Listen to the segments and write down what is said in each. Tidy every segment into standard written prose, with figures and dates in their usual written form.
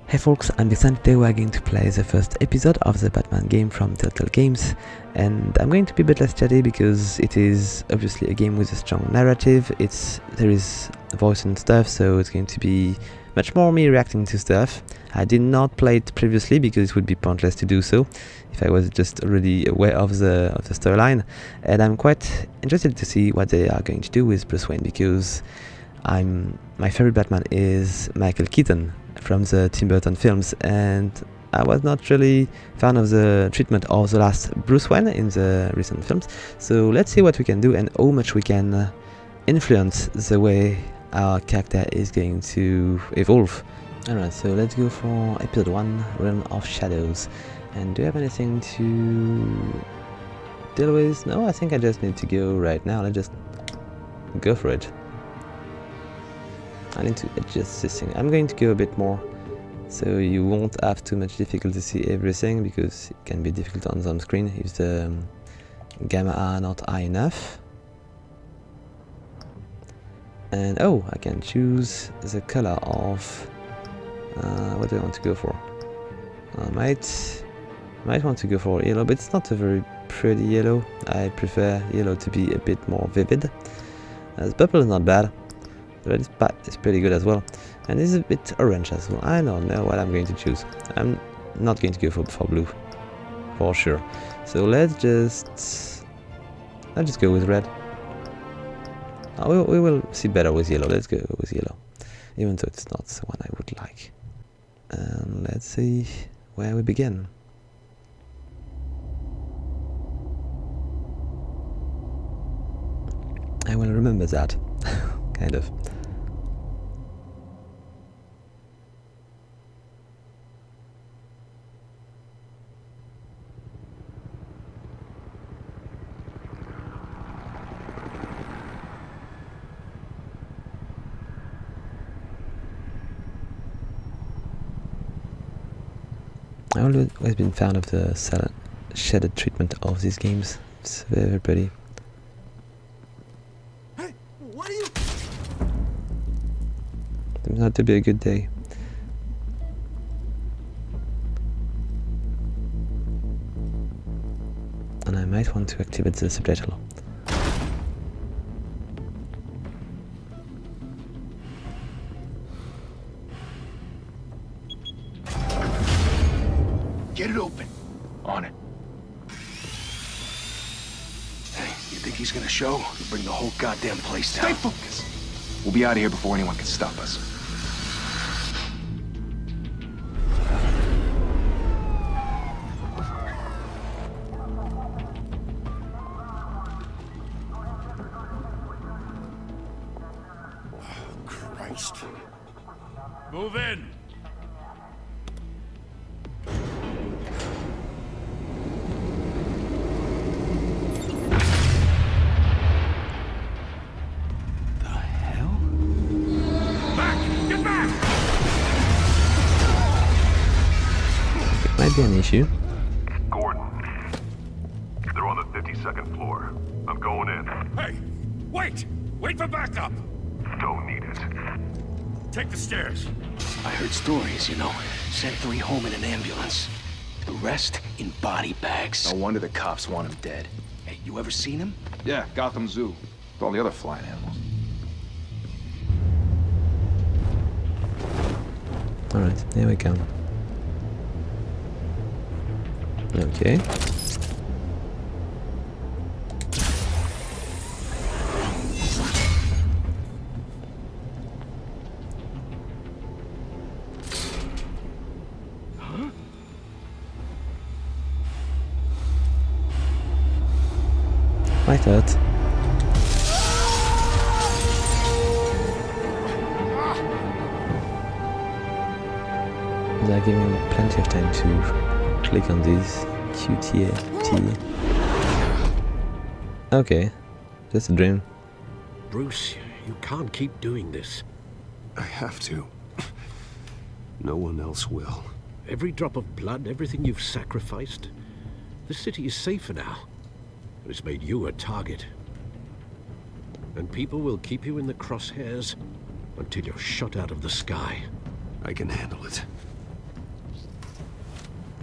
Hey folks, I'm Vixen. Today we are going to play the first episode of the Batman game from Telltale Games, and I'm going to be a bit less chatty because it is obviously a game with a strong narrative. There is voice and stuff, so it's going to be much more me reacting to stuff. I did not play it previously because it would be pointless to do so if I was just already aware of the storyline, and I'm quite interested to see what they are going to do with Bruce Wayne because my favorite Batman is Michael Keaton from the Tim Burton films, and I was not really fan of the treatment of the last Bruce Wayne in the recent films. So let's see what we can do and how much we can influence the way our character is going to evolve. Alright, so let's go for episode 1, Realm of Shadows. And do you have anything to deal with? No, I think I just need to go right now. Let's just go for it. I need to adjust this thing. I'm going to go a bit more so you won't have too much difficulty to see everything, because it can be difficult on some screen if the gamma are not high enough. And oh, I can choose the color of what do I want to go for. I might want to go for yellow, but it's not a very pretty yellow. I prefer yellow to be a bit more vivid. The purple is not bad. Red is pretty good as well, and this is a bit orange as well. I don't know what I'm going to choose. I'm not going to go for blue, for sure. So let's just go with red. We will see better with yellow. Let's go with yellow, even though it's not the one I would like. And let's see where we begin. I will remember that, kind of. I've always been fan of the shaded treatment of these games. It's very, very pretty. Hey, what are you? Seems not to be a good day. And I might want to activate the subtitle. Get it open. On it. Hey, you think he's gonna show? He'll bring the whole goddamn place down. Stay focused. We'll be out of here before anyone can stop us. Oh, Christ. Move in. Might be an issue. Gordon, they're on the 52nd floor. I'm going in. Hey, wait! Wait for backup! Don't need it. Take the stairs. I heard stories, you know. Sent 3 home in an ambulance. The rest in body bags. No wonder the cops want him dead. Hey, you ever seen him? Yeah, Gotham Zoo. With all the other flying animals. Alright, here we go. Okay. Huh? I thought. They're giving me plenty of time to click on these QTT. Okay, just a dream. Bruce, you can't keep doing this. I have to. No one else will. Every drop of blood, everything you've sacrificed. The city is safer now. It's made you a target. And people will keep you in the crosshairs until you're shot out of the sky. I can handle it.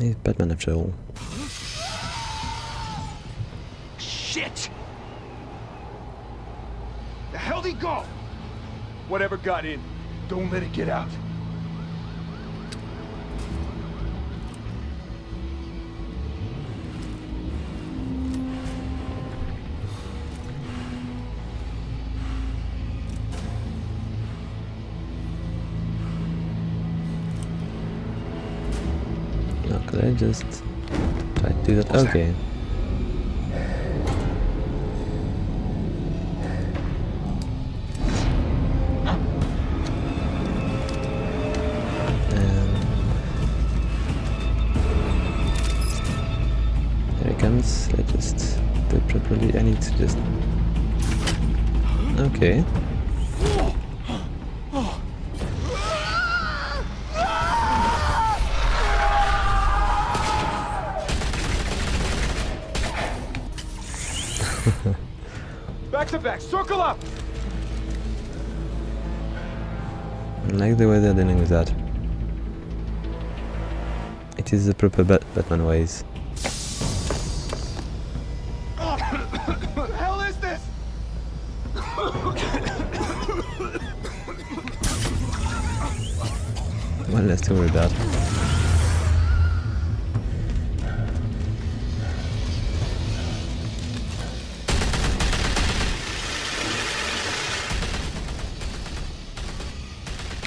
He's Batman after all. Shit! The hell'd he go? Whatever got in, don't let it get out. No, could I just try to do that? Okay. Let's just do it properly. I need to just... Okay. Back to back, circle up! I like the way they're dealing with that. It is the proper Batman ways. One less to worry about.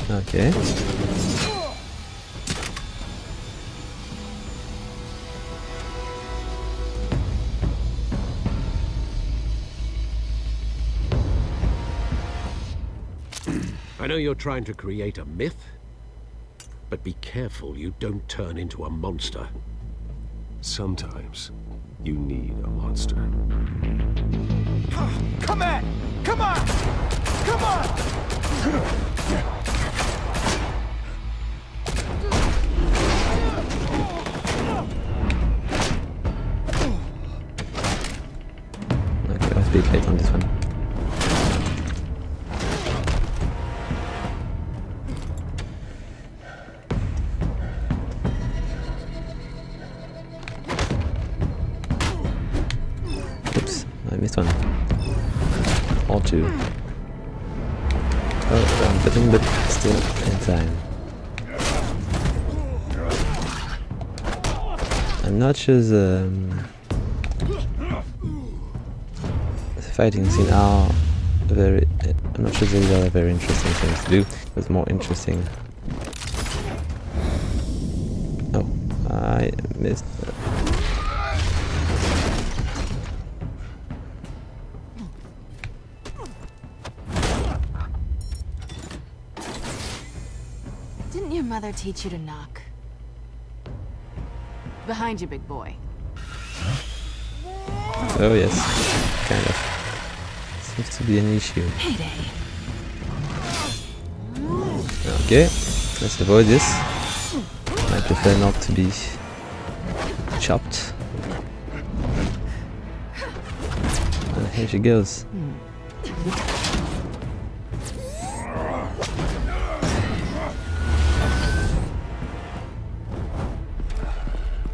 Okay. I know you're trying to create a myth, but be careful you don't turn into a monster. Sometimes you need a monster. Come at! Come on! Come on! Okay, I was a bit late on this one. I missed one. Or two. Oh, I'm betting, but still in time. I'm not sure the fighting scene are very... I'm not sure these are very interesting things to do. It's more interesting... Oh, I missed... Didn't your mother teach you to knock? Behind you, big boy. Oh yes, kind of. Seems to be an issue. Heyday. Okay, let's avoid this. I prefer not to be chopped. And here she goes.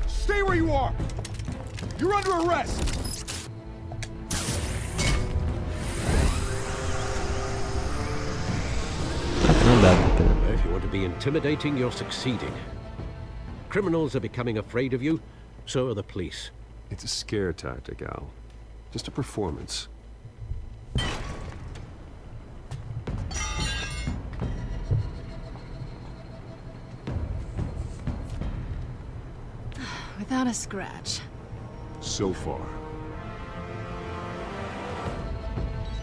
Stay where you are! You're under arrest! Not bad. If you want to be intimidating, you're succeeding. Criminals are becoming afraid of you, so are the police. It's a scare tactic, Al. Just a performance. Without a scratch. So far.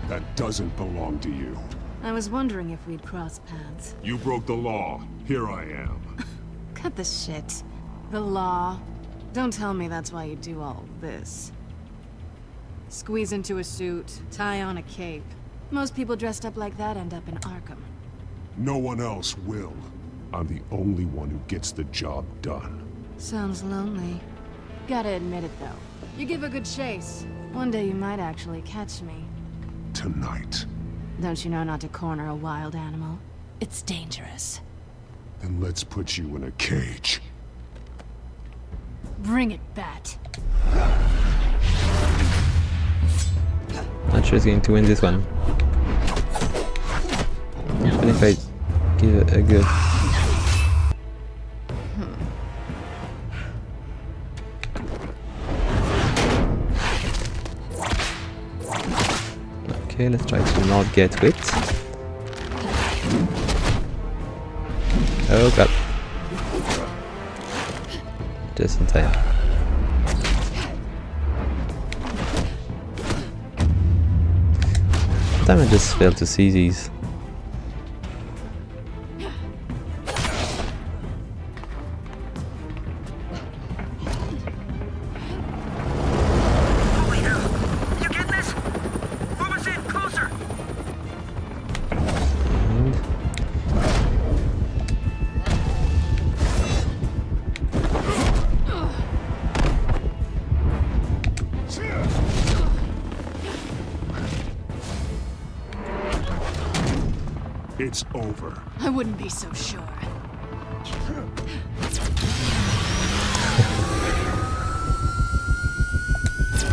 That doesn't belong to you. I was wondering if we'd cross paths. You broke the law. Here I am. Cut the shit. The law. Don't tell me that's why you do all this. Squeeze into a suit, tie on a cape. Most people dressed up like that end up in Arkham. No one else will. I'm the only one who gets the job done. Sounds lonely. Gotta admit it, though. You give a good chase. One day you might actually catch me. Tonight. Don't you know not to corner a wild animal? It's dangerous. Then let's put you in a cage. Bring it, Bat. Not sure he's going to win this one. Even if I give it a good... Okay, let's try to not get whipped. Oh god. Just in time. Sometimes I just fail to see these. It's over. I wouldn't be so sure.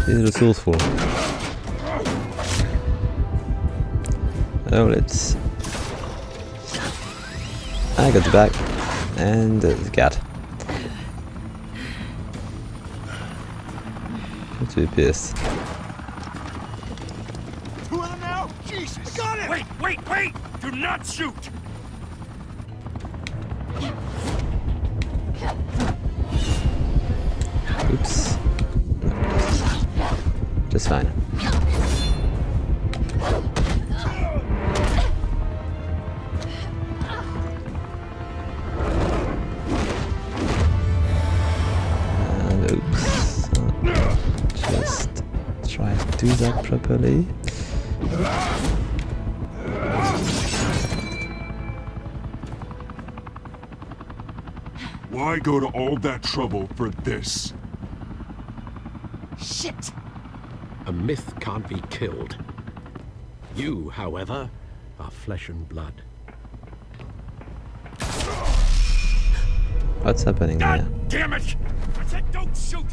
He's resourceful. Oh, let's... I got the back. And the cat. I'm too pissed. Wait! Do not shoot! Oops. Just fine. And oops. Just try to do that properly. Why go to all that trouble for this? Shit! A myth can't be killed. You, however, are flesh and blood. What's happening here? God damn it! I said don't shoot!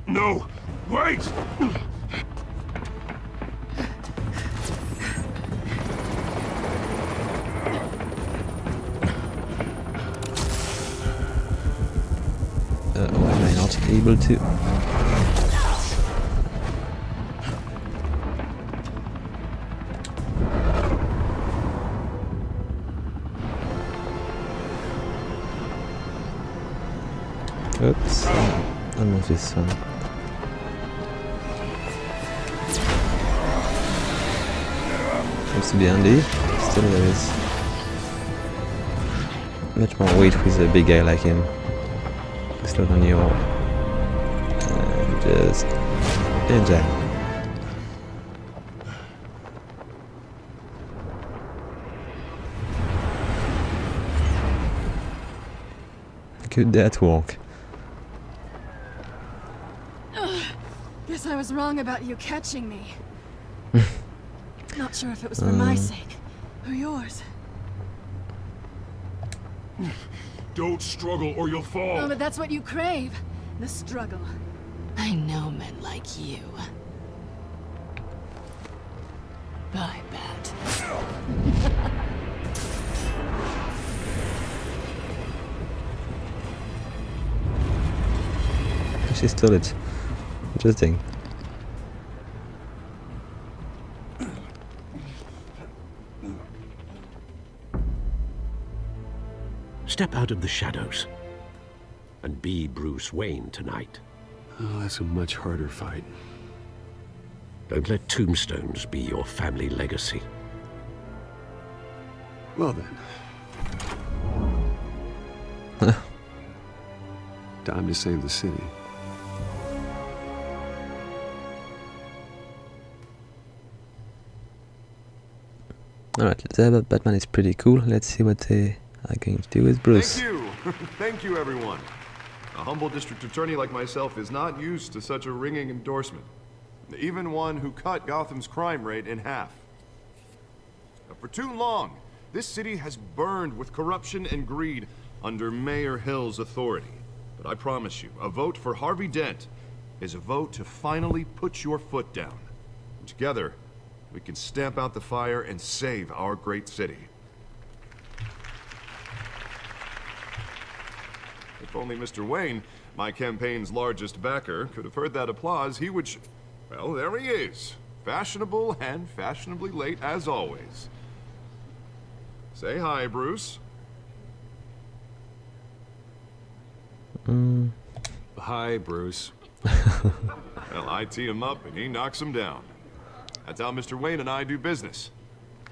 No! Wait! Why am I not able to? Oops, I don't know if this one. Seems to be handy. Still there is much more weight with a big guy like him. Slow down you all. And just enjoy. Could that walk? Guess I was wrong about you catching me. Not sure if it was for my sake or yours. Don't struggle or you'll fall. Oh, but that's what you crave. The struggle. I know men like you. Bye, Bat. She stole it. Interesting. Step out of the shadows and be Bruce Wayne tonight. Oh, that's a much harder fight. Don't let tombstones be your family legacy. Well then. Time to save the city. Alright, the Batman is pretty cool. Let's see what they are going to do with Bruce. Thank you. Thank you, everyone. A humble district attorney like myself is not used to such a ringing endorsement. Even one who cut Gotham's crime rate in half. For too long, this city has burned with corruption and greed under Mayor Hill's authority. but I promise you, a vote for Harvey Dent is a vote to finally put your foot down. And together, we can stamp out the fire and save our great city. If only Mr. Wayne, my campaign's largest backer, could have heard that applause, he would well, there he is. Fashionable and fashionably late as always. Say hi, Bruce. Hi, Bruce. Well, I tee him up and he knocks him down. That's how Mr. Wayne and I do business.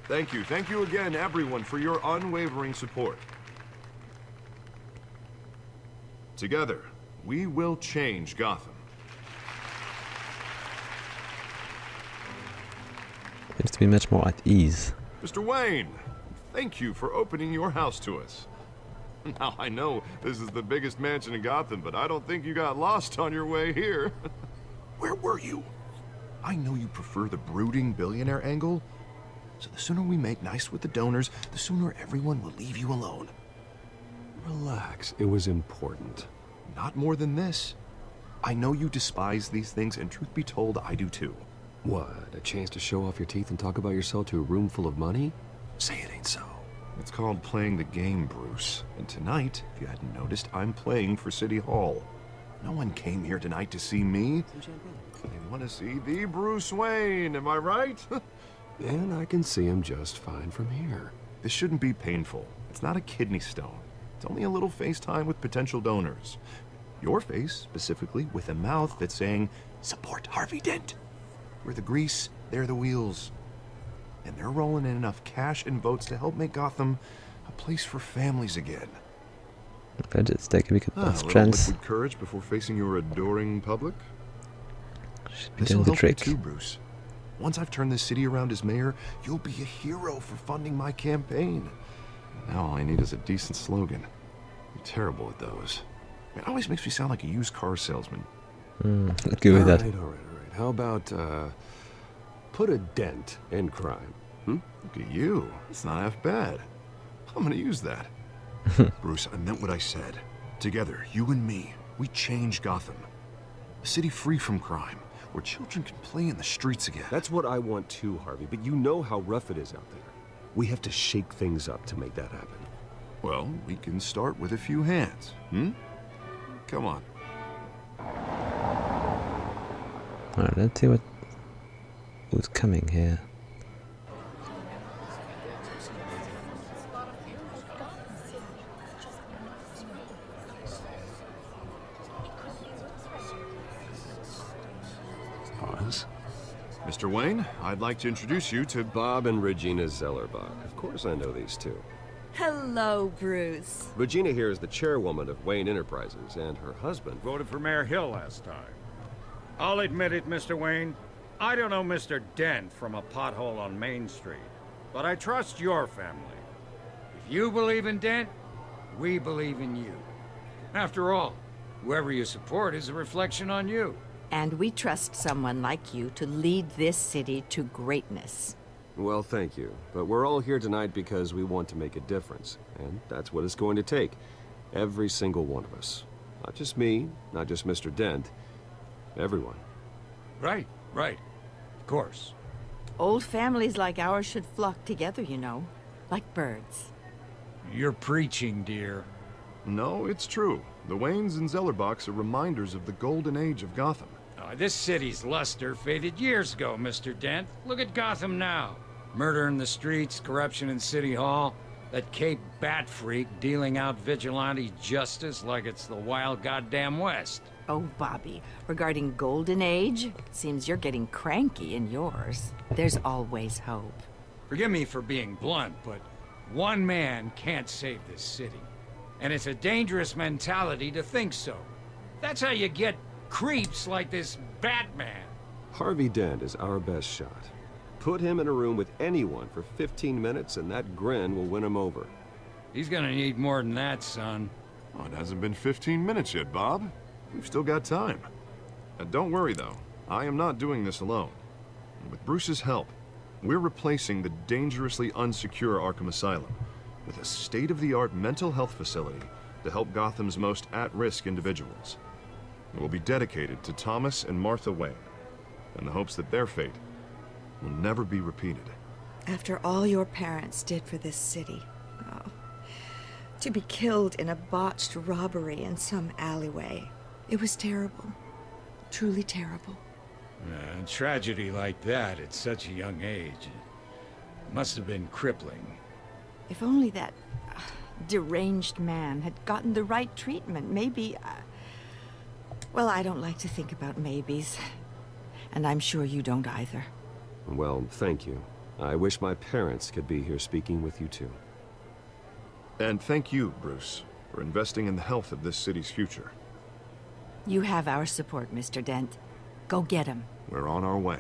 Thank you again, everyone, for your unwavering support. Together, we will change Gotham. Seems to be much more at ease. Mr. Wayne, thank you for opening your house to us. Now, I know this is the biggest mansion in Gotham, but I don't think you got lost on your way here. Where were you? I know you prefer the brooding billionaire angle, so the sooner we make nice with the donors, the sooner everyone will leave you alone. Relax, it was important. Not more than this. I know you despise these things, and truth be told, I do too. What, a chance to show off your teeth and talk about yourself to a room full of money? Say it ain't so. It's called playing the game, Bruce. And tonight, if you hadn't noticed, I'm playing for City Hall. No one came here tonight to see me. They want to see the Bruce Wayne, am I right? And I can see him just fine from here. This shouldn't be painful. It's not a kidney stone. It's only a little FaceTime with potential donors. Your face, specifically, with a mouth that's saying, support Harvey Dent. We're the grease, they're the wheels. And they're rolling in enough cash and votes to help make Gotham a place for families again. Okay, let's take a look at A those little trends. liquid courage before facing your adoring public. Should be This doing will the help you trick. too, Bruce. Once I've turned this city around as mayor, you'll be a hero for funding my campaign. Now all I need is a decent slogan. I'm terrible at those. It always makes me sound like a used car salesman. Let's go with that. All right. How about, put a dent in crime? Look at you. It's not half bad. I'm gonna use that. Bruce, I meant what I said. Together, you and me, we change Gotham. A city free from crime, where children can play in the streets again. That's what I want too, Harvey, but you know how rough it is out there. We have to shake things up to make that happen. Well, we can start with a few hands, Come on. Alright, let's see who's coming here. Pause. Mr. Wayne, I'd like to introduce you to Bob and Regina Zellerbach. Of course I know these two. Hello, Bruce. Regina here is the chairwoman of Wayne Enterprises, and her husband... Voted for Mayor Hill last time. I'll admit it, Mr. Wayne. I don't know Mr. Dent from a pothole on Main Street, but I trust your family. If you believe in Dent, we believe in you. After all, whoever you support is a reflection on you. And we trust someone like you to lead this city to greatness. Well, thank you. But we're all here tonight because we want to make a difference. And that's what it's going to take. Every single one of us. Not just me, not just Mr. Dent. Everyone. Right. Of course. Old families like ours should flock together, you know. Like birds. You're preaching, dear. No, it's true. The Waynes and Zellerbachs are reminders of the golden age of Gotham. This city's luster faded years ago, Mr. Dent. Look at Gotham now. Murder in the streets, corruption in City Hall, that Cape Bat freak dealing out vigilante justice like it's the wild goddamn West. Oh, Bobby, regarding Golden Age, seems you're getting cranky in yours. There's always hope. Forgive me for being blunt, but one man can't save this city. And it's a dangerous mentality to think so. That's how you get creeps like this Batman. Harvey Dent is our best shot. Put him in a room with anyone for 15 minutes and that grin will win him over. He's gonna need more than that, son. Oh, it hasn't been 15 minutes yet, Bob. We've still got time. Don't worry, though. I am not doing this alone. With Bruce's help, we're replacing the dangerously unsecure Arkham Asylum with a state-of-the-art mental health facility to help Gotham's most at-risk individuals. It will be dedicated to Thomas and Martha Wayne, in the hopes that their fate will never be repeated. After all your parents did for this city, oh, to be killed in a botched robbery in some alleyway, it was terrible. Truly terrible. A tragedy like that at such a young age must have been crippling. If only that deranged man had gotten the right treatment, maybe... well, I don't like to think about maybes. And I'm sure you don't either. Well, thank you. I wish my parents could be here speaking with you too. And thank you, Bruce, for investing in the health of this city's future. You have our support, Mr. Dent. Go get him. We're on our way.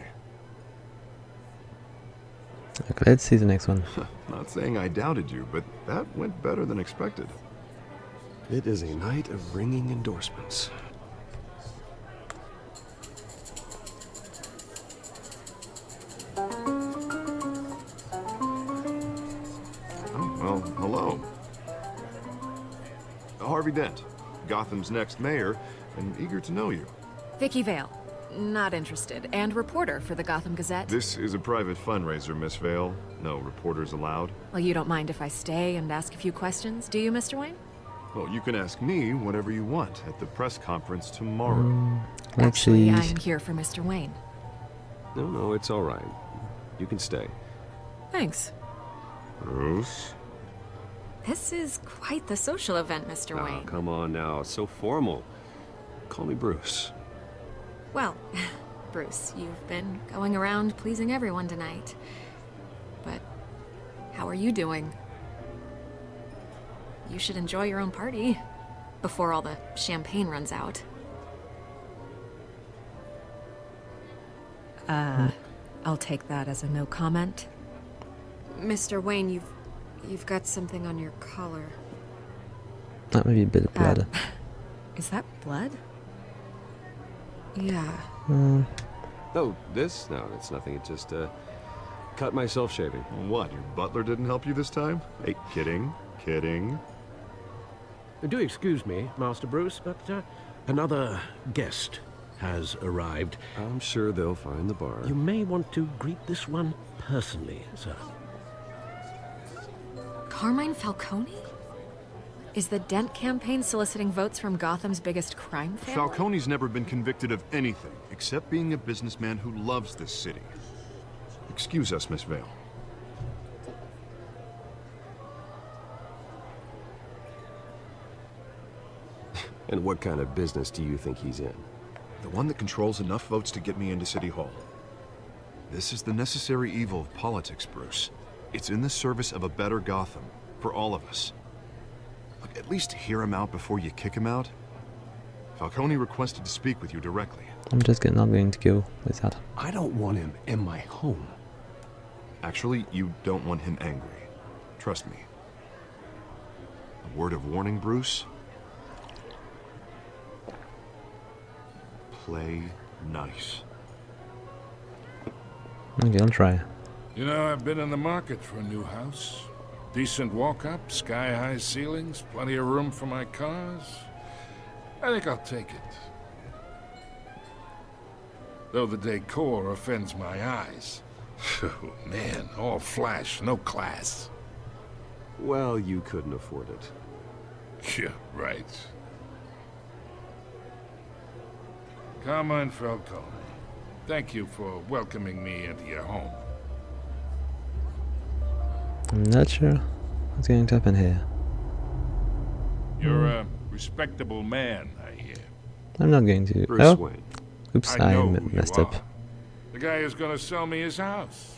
Okay, let's see the next one. Not saying I doubted you, but that went better than expected. It is a night of ringing endorsements. Oh, well, hello. Harvey Dent, Gotham's next mayor, and eager to know you. Vicky Vale. Not interested. And reporter for the Gotham Gazette. This is a private fundraiser, Miss Vale. No reporters allowed. Well, you don't mind if I stay and ask a few questions, do you, Mr. Wayne? Well, you can ask me whatever you want at the press conference tomorrow. Actually, I'm here for Mr. Wayne. No, it's all right. You can stay. Thanks. Bruce? This is quite the social event, Mr. Wayne. Come on now, it's so formal. Call me Bruce. Well, Bruce, you've been going around pleasing everyone tonight. But how are you doing? You should enjoy your own party before all the champagne runs out. I'll take that as a no comment. Mr. Wayne, you've got something on your collar. That may be a bit of blood. Is that blood? Yeah. Oh, this? No, it's nothing. It just, cut myself shaving. What, your butler didn't help you this time? Hey, kidding. Do excuse me, Master Bruce, but another guest has arrived. I'm sure they'll find the bar. You may want to greet this one personally, sir. Carmine Falcone? Is the Dent campaign soliciting votes from Gotham's biggest crime family? Falcone's never been convicted of anything, except being a businessman who loves this city. Excuse us, Miss Vale. And what kind of business do you think he's in? The one that controls enough votes to get me into City Hall. This is the necessary evil of politics, Bruce. It's in the service of a better Gotham, for all of us. Look, at least hear him out before you kick him out. Falcone requested to speak with you directly. I'm just not going to go with that. I don't want him in my home. Actually, you don't want him angry. Trust me. A word of warning, Bruce. Play nice. Okay, I'll try. You know, I've been in the market for a new house. Decent walk-up, sky-high ceilings, plenty of room for my cars. I think I'll take it. Though the decor offends my eyes. Oh, man, all flash, no class. Well, you couldn't afford it. Yeah, right. Carmine Falcone, thank you for welcoming me into your home. I'm not sure what's going to happen here. You're a respectable man, I hear. I'm not going to... Bruce oh! Wayne. Oops, I know I who messed you up. are. The guy who's gonna sell me his house.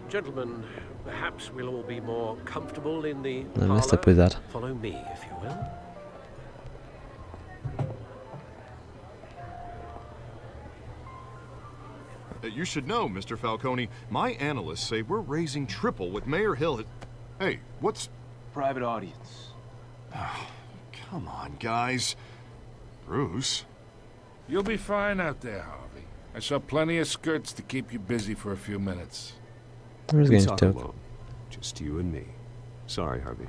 Gentlemen, perhaps we'll all be more comfortable in the I messed up parlor. with that. Follow me, if you will. You should know, Mr. Falcone, my analysts say we're raising triple what Mayor Hill had... Hey, what's... Private audience. Oh, come on, guys. Bruce? You'll be fine out there, Harvey. I saw plenty of skirts to keep you busy for a few minutes. I'm just We going to talk talk. alone. Just you and me. Sorry, Harvey.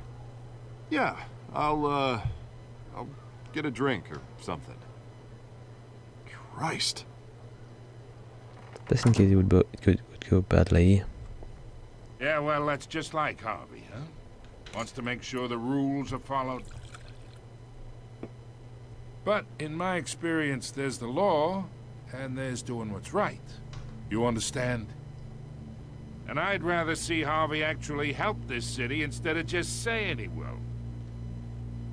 Yeah, I'll get a drink or something. Christ. Just in case it could go badly. Yeah, well, that's just like Harvey, huh? Wants to make sure the rules are followed. But in my experience, there's the law, and there's doing what's right. You understand? And I'd rather see Harvey actually help this city instead of just saying he will.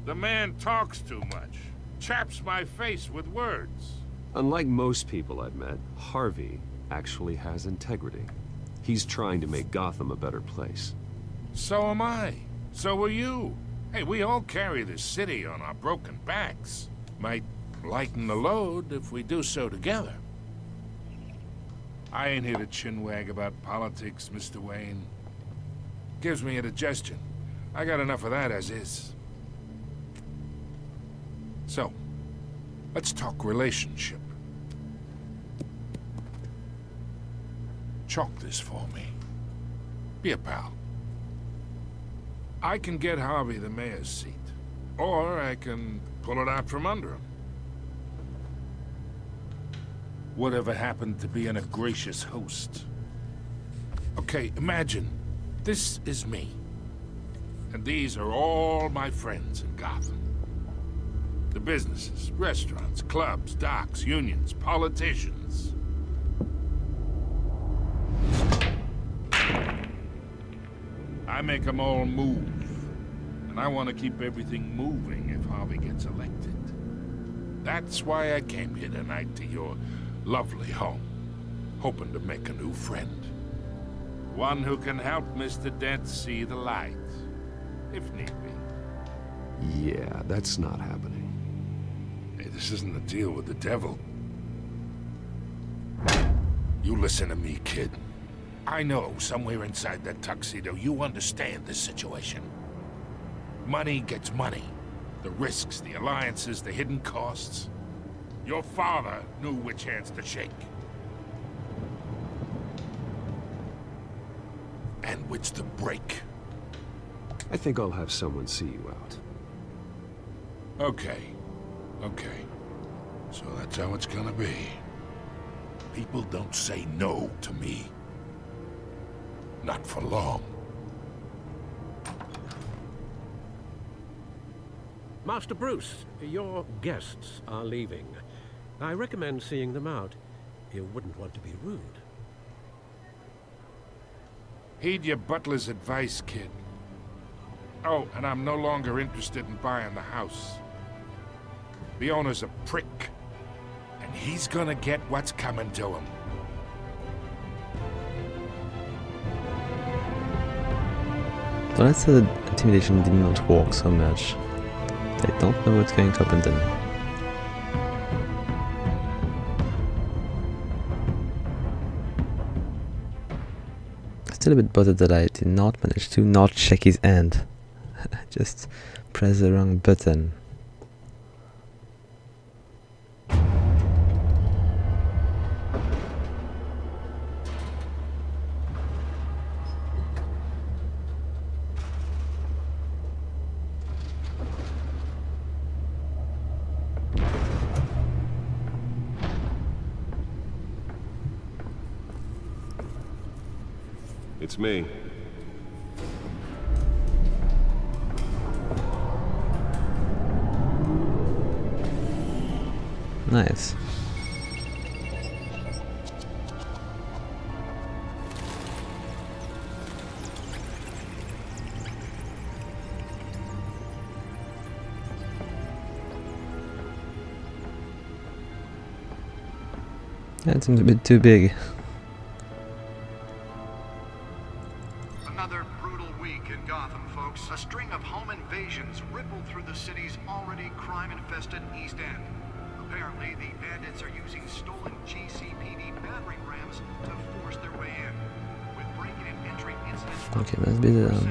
The man talks too much. Chaps my face with words. Unlike most people I've met, Harvey actually has integrity. He's trying to make Gotham a better place. So am I. So are you. Hey, we all carry this city on our broken backs. Might lighten the load if we do so together. I ain't here to chinwag about politics, Mr. Wayne. Gives me indigestion. I got enough of that as is. So, let's talk relationship. Chalk this for me. Be a pal. I can get Harvey the mayor's seat, or I can pull it out from under him. Whatever happened to being a gracious host? Okay, imagine, this is me. And these are all my friends in Gotham. The businesses, restaurants, clubs, docks, unions, politicians. I make them all move. And I want to keep everything moving if Harvey gets elected. That's why I came here tonight to your lovely home, hoping to make a new friend. One who can help Mr. Dent see the light, if need be. Yeah, that's not happening. Hey, this isn't a deal with the devil. You listen to me, kid. I know somewhere inside that tuxedo you understand this situation. Money gets money. The risks, the alliances, the hidden costs. Your father knew which hands to shake. And which to break. I think I'll have someone see you out. Okay. Okay. So that's how it's gonna be. People don't say no to me. Not for long. Master Bruce, your guests are leaving. I recommend seeing them out. You wouldn't want to be rude. Heed your butler's advice, kid. Oh, and I'm no longer interested in buying the house. The owner's a prick. And he's gonna get what's coming to him. So let's say that intimidation did not work so much. They don't know what's going to happen then. Still a bit bothered that I did not manage to not check his hand. Just press the wrong button. It's me. Nice. That seems a bit too big. Another brutal week in Gotham, folks. A string of home invasions rippled through the city's already crime-infested East End. Apparently, the bandits are using stolen GCPD battering rams to force their way in. With break-in and entry incidents Okay, must be the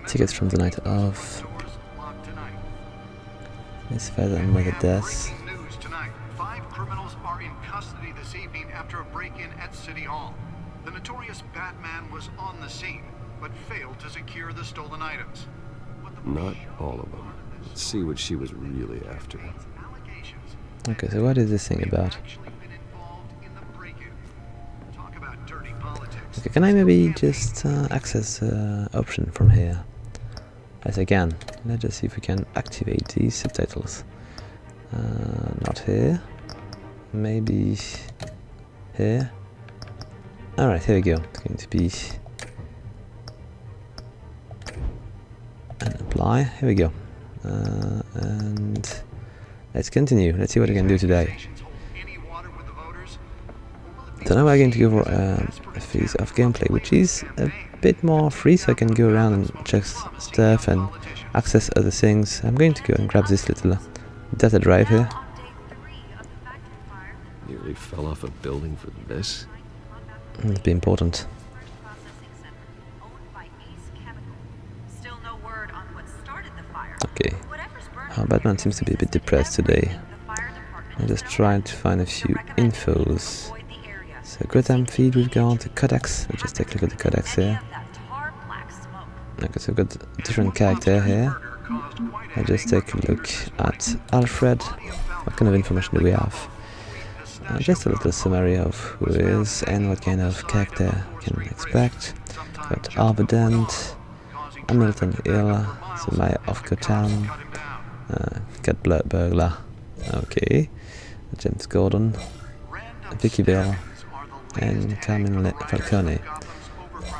tickets from the night of. Miss Feather and Mother Death. news tonight. 5 criminals are in custody this evening after a break-in at City Hall. The notorious Batman was on the scene, but failed to secure the stolen items. What the not all of them. Let's see what she was really after. Okay, so what is this thing about? Okay, can I maybe just access option from here? Yes, I can. Let's just see if we can activate these subtitles. Not here. Maybe here. Alright, here we go. It's going to be... and apply. Here we go. And let's continue. Let's see what I can do today. So now we're going to go for a phase of gameplay, which is a bit more free, so I can go around and check stuff and access other things. I'm going to go and grab this little data drive here. Nearly fell off a building for this. It'll be important. Okay. Batman seems to be a bit depressed today. I'm just trying to find a few infos. So Gotham feed we've got, the codex. Let's just take a look at the codex here. Okay, so we've got a different character here. I'll just take a look at Alfred. What kind of information do we have? Just a little summary of who he is and what kind of character we can expect. Got Harvey Dent, Hamilton Hill, the Mayor of Gotham, Cat Burglar, okay, James Gordon, Vicky Bell, and Carmen Falcone.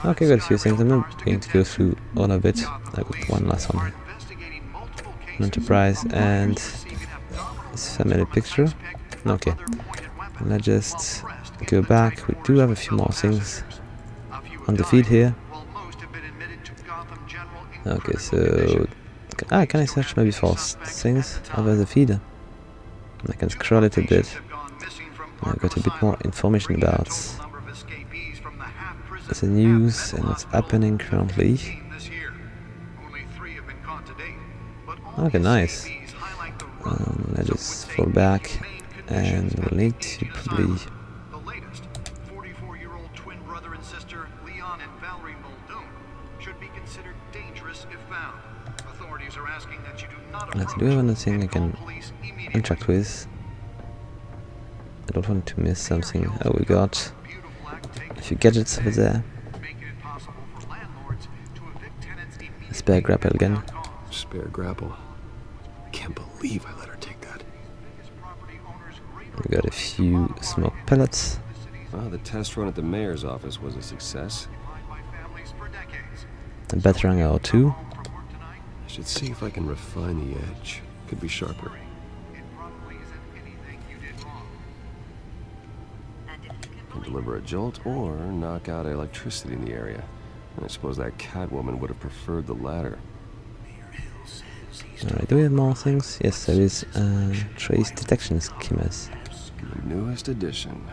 Okay, got a few things. I'm not going to go through all of it. I got one last one. Enterprise and his family picture. Okay. Let's just go back. We do have a few more things on the feed here. Okay, so can I search maybe for things over the feed? I can scroll it a bit. I got a bit more information about the news and what's happening currently. Okay, nice. Let's just fall back. And we'll need to probably... do we have anything I can interact with? I don't want to miss something. Oh, we got a few gadgets over there. A spare grapple again. Spare grapple. I can't believe I let her take that. We got a few smoke pellets. Well, the test run at the mayor's office was a success. A batarang or two. I should see if I can refine the edge. Could be sharper. Can deliver a jolt or knock out electricity in the area. I suppose that Catwoman would have preferred the latter. Alright, do we have more things? Yes, there is trace detection schemas. The newest edition.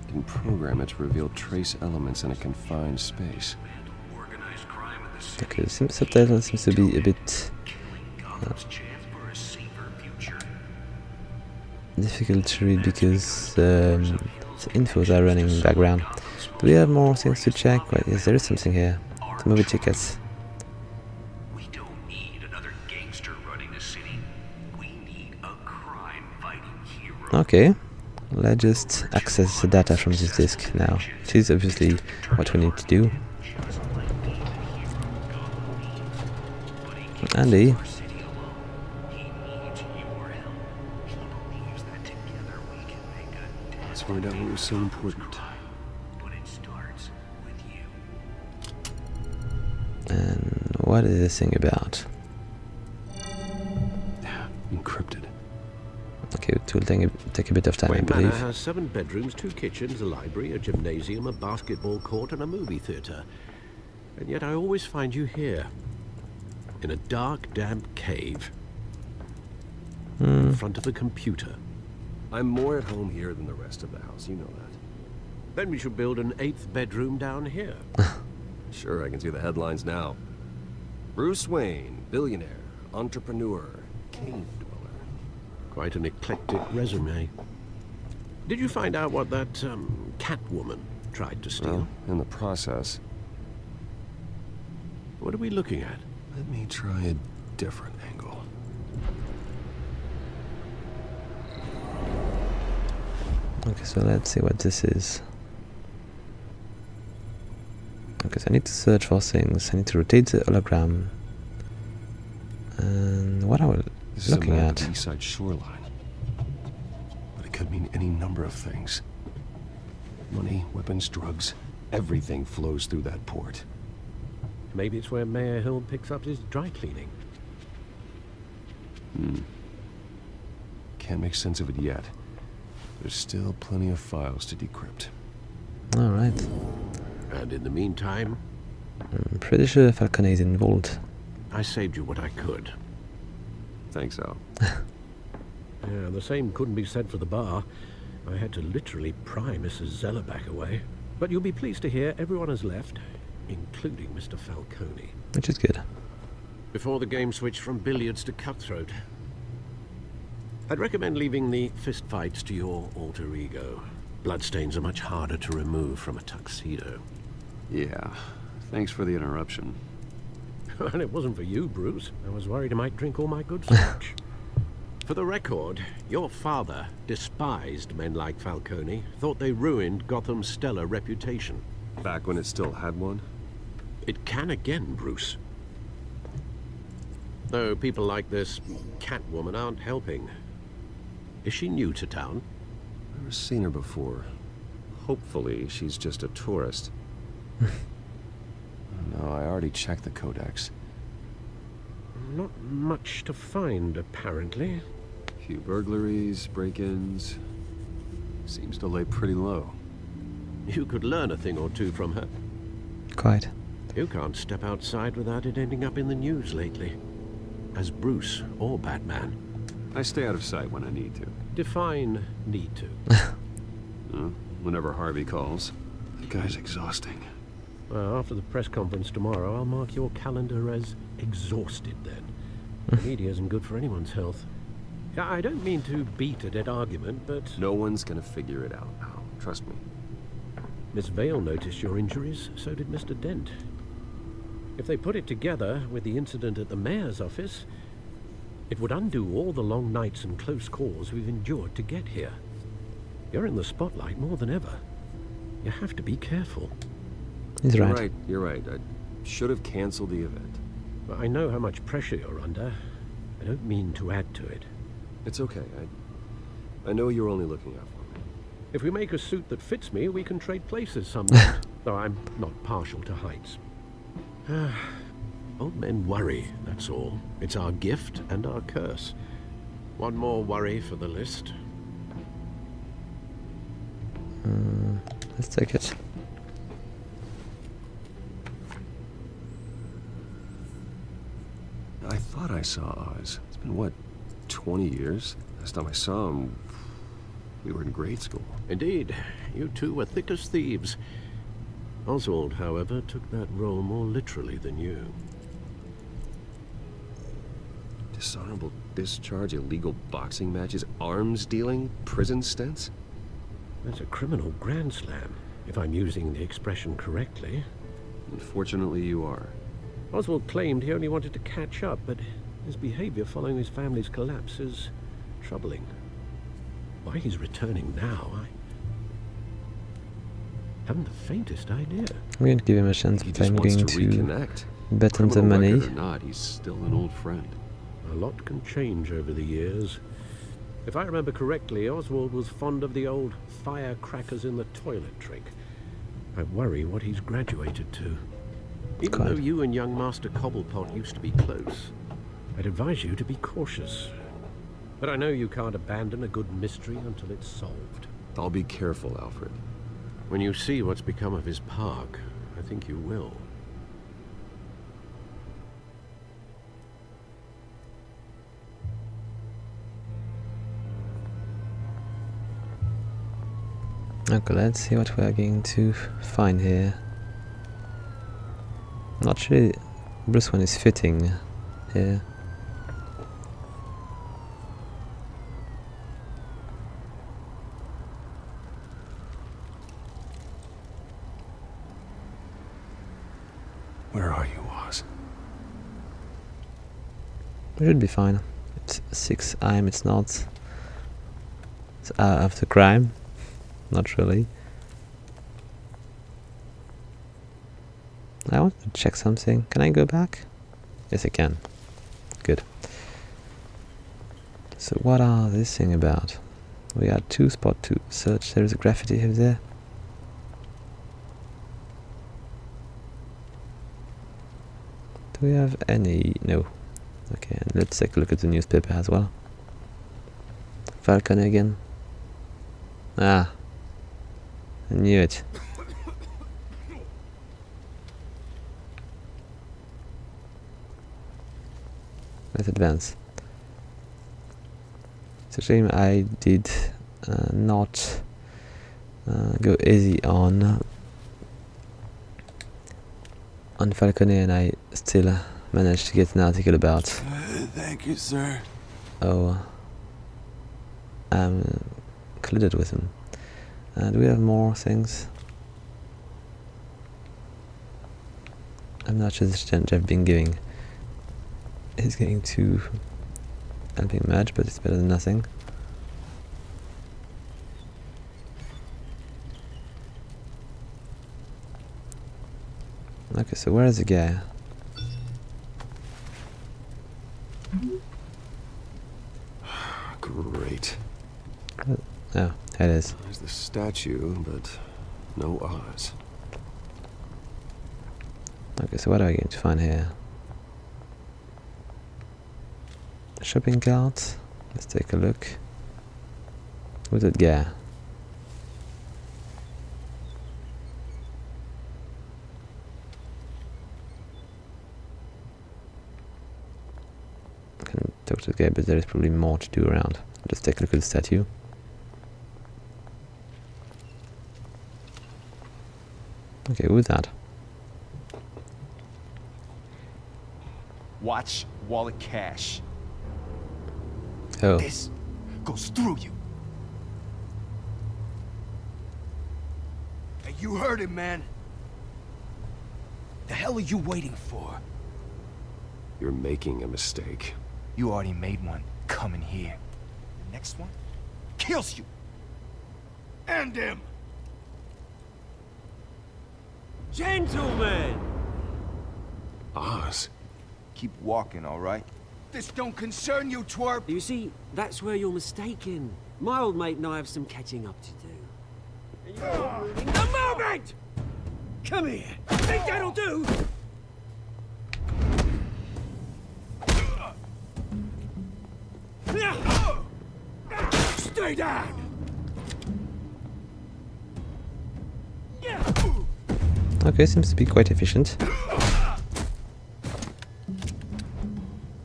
Can program it to reveal trace elements in a confined space. Okay, the subtitle seems to be a bit difficult to read because the infos are running in the background. Do we have more things to check? Right, yes, there is something here. The movie tickets. Okay, let's just access the data from this disk now, which is obviously what we need to do. Andy. Let's find out what was so important. And what is this thing about? Encrypted. Okay, it will take a bit of time, I believe. Manor has 7 bedrooms, 2 kitchens, a library, a gymnasium, a basketball court, and a movie theatre. And yet I always find you here, in a dark, damp cave, in front of a computer. I'm more at home here than the rest of the house, you know that. Then we should build an 8th bedroom down here. Sure, I can see the headlines now. Bruce Wayne, billionaire, entrepreneur, cave dweller. Quite an eclectic resume. Did you find out what that Catwoman tried to steal? Well, in the process. What are we looking at? Let me try a different angle. Okay, so let's see what this is. Okay, so I need to search for things. I need to rotate the hologram. And what are we looking This is a map at? of the east side shoreline. But it could mean any number of things. Money, weapons, drugs, everything flows through that port. Maybe it's where Mayor Hill picks up his dry cleaning. Can't make sense of it yet. There's still plenty of files to decrypt. Alright. And in the meantime, I'm pretty sure Falcone is involved. I saved you what I could. Thanks, Al. Yeah, the same couldn't be said for the bar. I had to literally pry Mrs. Zeller back away. But you'll be pleased to hear everyone has left, including Mr. Falcone. Which is good. Before the game switched from billiards to cutthroat. I'd recommend leaving the fistfights to your alter ego. Bloodstains are much harder to remove from a tuxedo. Yeah, thanks for the interruption. And it wasn't for you, Bruce. I was worried I might drink all my good scotch. For the record, your father despised men like Falcone, thought they ruined Gotham's stellar reputation. Back when it still had one? It can again, Bruce. Though people like this Catwoman aren't helping. Is she new to town? Never seen her before. Hopefully, she's just a tourist. No, I already checked the codex. Not much to find, apparently. Few burglaries, break-ins. Seems to lay pretty low. You could learn a thing or two from her. Quite. You can't step outside without it ending up in the news lately. As Bruce or Batman. I stay out of sight when I need to. Define need to. Whenever Harvey calls. The guy's exhausting. Well, after the press conference tomorrow, I'll mark your calendar as exhausted then. The media isn't good for anyone's health. I don't mean to beat a dead argument, but... No one's gonna figure it out, Al. Trust me. Miss Vale noticed your injuries, so did Mr. Dent. If they put it together with the incident at the mayor's office, it would undo all the long nights and close calls we've endured to get here. You're in the spotlight more than ever. You have to be careful. He's right. You're right. I should have canceled the event. But I know how much pressure you're under. I don't mean to add to it. It's okay. I know you're only looking out for me. If we make a suit that fits me, we can trade places some night. Though I'm not partial to heights. Old men worry, that's all. It's our gift and our curse. One more worry for the list. Let's take it. I thought I saw Oz. It's been, what, 20 years? Last time I saw him, we were in grade school. Indeed. You two were thick as thieves. Oswald, however, took that role more literally than you. Dishonorable discharge, illegal boxing matches, arms dealing, prison stints? That's a criminal grand slam, if I'm using the expression correctly. Unfortunately, you are. Oswald claimed he only wanted to catch up, but his behavior following his family's collapse is troubling. Why he's returning now, I haven't the faintest idea. I'm going to give him a chance, He but just I'm wants going to to reconnect. bet on the Criminal money. record or not, he's still an old friend. A lot can change over the years. If I remember correctly, Oswald was fond of the old firecrackers in the toilet trick. I worry what he's graduated to. Even though you and young Master Cobblepot used to be close, I'd advise you to be cautious. But I know you can't abandon a good mystery until it's solved. I'll be careful, Alfred. When you see what's become of his park, I think you will. Okay, let's see what we are going to find here. Not sure Bruce Wayne is fitting here. Where are you, Oz? We should be fine. It's 6 AM, it's not. It's after crime. Not really. I want to check something. Can I go back? Yes, I can. Good. So what are this thing about? We are 2 spot 2 search. There is a graffiti over there. Do we have any? No. Okay, and let's take a look at the newspaper as well. Falcon again. Ah, I knew it. Let's advance. It's a shame I did not go easy on Falcone, and I still managed to get an article about. Thank you, sir. Oh, I'm collided with him. Do we have more things? I'm not sure the exchange I've been giving is going to helping much, but it's better than nothing. Okay, so where is the guy? Great. Oh, there it is. There's the statue, but no eyes. Okay, so what are we going to find here? Shopping cart. Let's take a look. Who's that guy? I can talk to the guy, but there is probably more to do around. Let's take a look at the statue. Okay, who's that? Watch wallet cash. Oh. This goes through you. Hey, you heard it, man. The hell are you waiting for? You're making a mistake. You already made one coming here. The next one kills you. And him. Gentlemen! Oz. Keep walking, all right? This don't concern you, twerp. You see, that's where you're mistaken. My old mate and I have some catching up to do. And you're ruining the moment! Come here. Think that'll do? Stay down! Okay, seems to be quite efficient.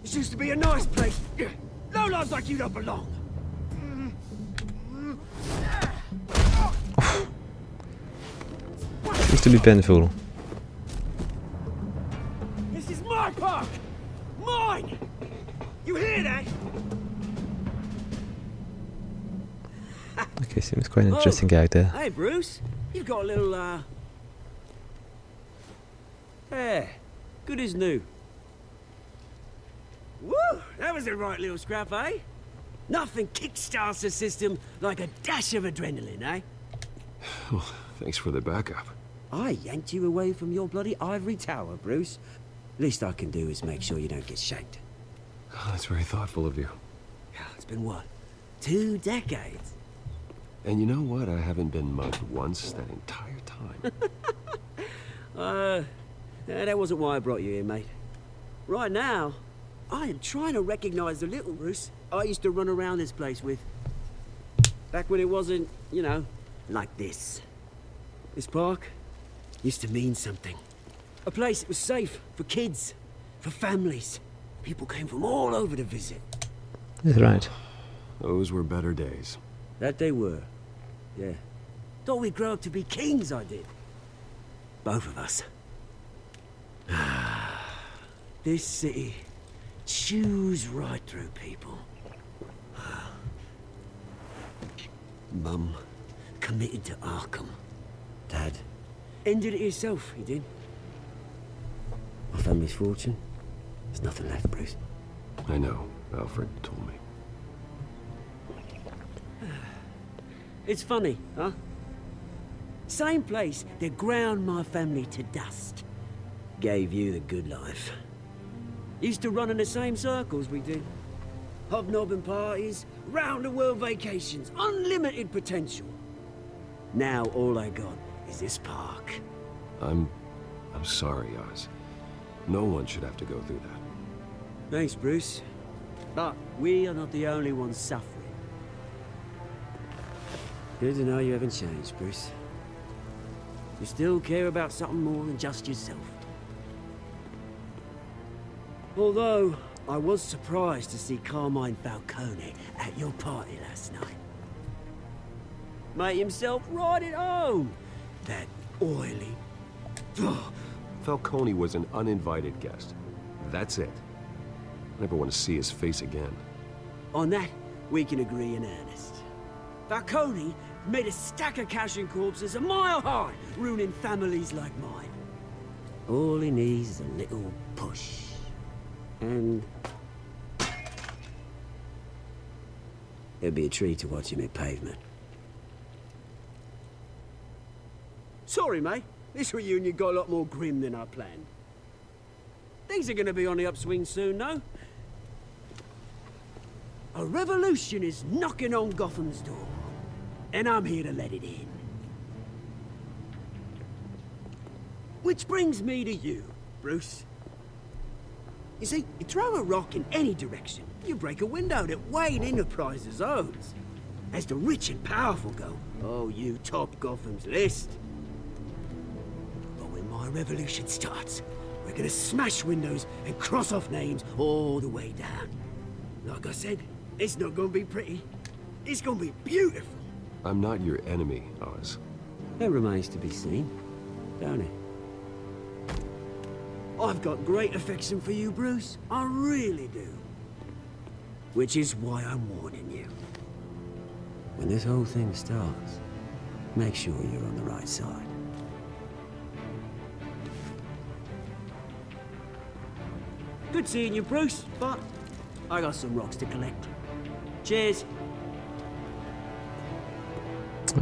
This used to be a nice place. Lowlifes like you don't belong. Seems to be painful. This is my park! Mine! You hear that? Okay, seems quite an interesting character. Hey, Bruce. You've got a little, hair. Good as new. Woo! That was a right little scrap, eh? Nothing kickstarts the system like a dash of adrenaline, eh? Well, thanks for the backup. I yanked you away from your bloody ivory tower, Bruce. Least I can do is make sure you don't get shanked. Oh, that's very thoughtful of you. It's been what? 2 decades? And you know what? I haven't been mugged once that entire time. That wasn't why I brought you here, mate. Right now, I am trying to recognize the little Bruce I used to run around this place with. Back when it wasn't, you know, like this. This park used to mean something. A place that was safe for kids, for families. People came from all over to visit. That's right. Those were better days. That they were. Yeah. Thought we'd grow up to be kings, I did. Both of us. This city chews right through people. Mum committed to Arkham. Dad ended it himself, he did. My family's fortune. There's nothing left, Bruce. I know. Alfred told me. It's funny, huh? Same place that ground my family to dust. Gave you the good life. Used to run in the same circles we did. Hobnobbing parties, round-the-world vacations, unlimited potential. Now all I got is this park. I'm sorry, Oz. No one should have to go through that. Thanks, Bruce. But we are not the only ones suffering. Good to know you haven't changed, Bruce. You still care about something more than just yourself. Although, I was surprised to see Carmine Falcone at your party last night. Made himself right at home. That oily... Ugh. Falcone was an uninvited guest. That's it. I never want to see his face again. On that, we can agree in earnest. Falcone made a stack of cashing corpses a mile high, ruining families like mine. All he needs is a little push. And... it'd be a treat to watch him hit pavement. Sorry, mate. This reunion got a lot more grim than I planned. Things are gonna be on the upswing soon, though. A revolution is knocking on Gotham's door. And I'm here to let it in. Which brings me to you, Bruce. You see, you throw a rock in any direction, you break a window that Wayne Enterprises owns. As the rich and powerful go, oh, you top Gotham's list. But when my revolution starts, we're gonna smash windows and cross off names all the way down. Like I said, it's not gonna be pretty. It's gonna be beautiful. I'm not your enemy, Oz. That remains to be seen, don't it? I've got great affection for you, Bruce. I really do. Which is why I'm warning you. When this whole thing starts, make sure you're on the right side. Good seeing you, Bruce, but I got some rocks to collect. Cheers.